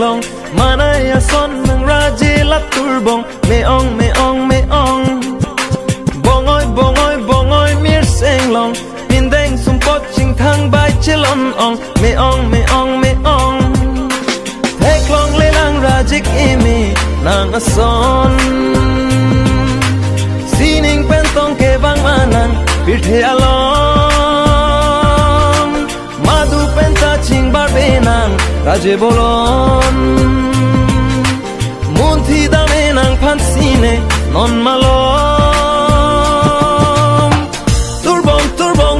long manaya son nang raji lap turbong me ong bongoi bongoi mir seng long pindeng sumpot ching thang bai chelon ong me ong thek long le lang rajik imi nang ason sining pentong ke bang manang pirthe along madu penta ching bar benang raje bolon munthi dame nang phansine non malom turbong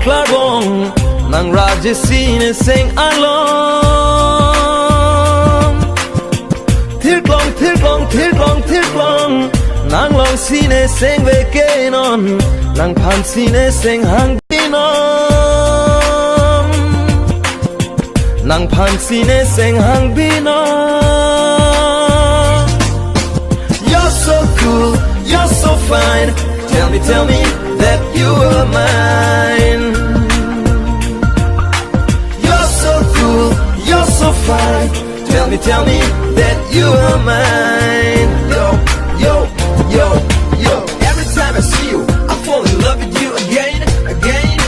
klarbong nang raje sine sing along thir klong nang long sine sing ve kenon nang phan sine sing hang binom nang phan sine sing hang binom. You're so cool, you're so fine, tell me that you are mine. You're so cool, you're so fine, tell me that you are mine. Yo, every time I see you, I fall in love with you again and again.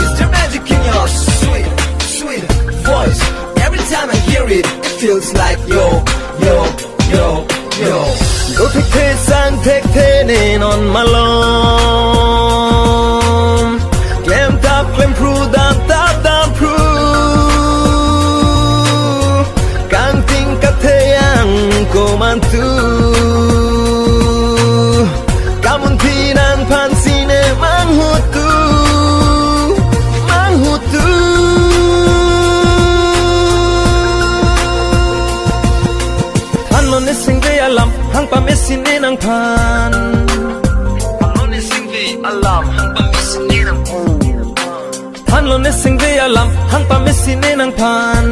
Is there magic in your sweet voice? Every time I hear it, it feels like yo. Go take te sang take te nen on my lawn. Clam tap clam pru dam pru. Kang ting ka te yang ko man tu. Kamun tinan pan sine mang hutu. Sing ve alam hang pa mesine nang pan lo ne sing ve alam hang pa mesine nang pan lo ne sing ve alam hang pa mesine nang pan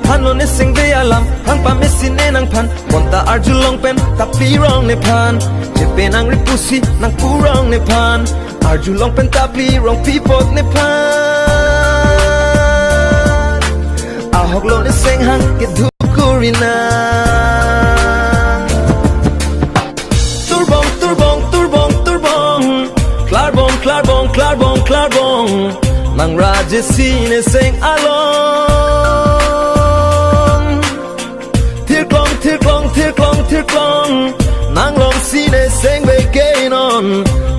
pan lo ne sing ve alam hang pa mesine nang pan monta arju long pen tapi rong ne pan jepe nang ripusi nang purong ne pan arju long pen tapi rong pipot ne pan ahok lo ne seng hang ke dhukurina. Klarbong nang raje sine seng along. Thir klong nang long sine seng ve kenon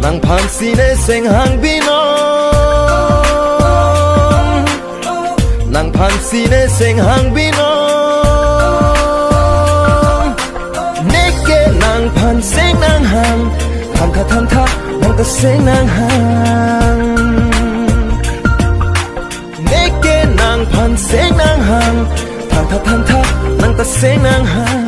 nang phan sine seng hang binom nang phan sine seng hang binom neke nang phan seng nang hang than tha nang ta seng nang hang neke nang phan seng nang hang than tha nang ta seng nang hang.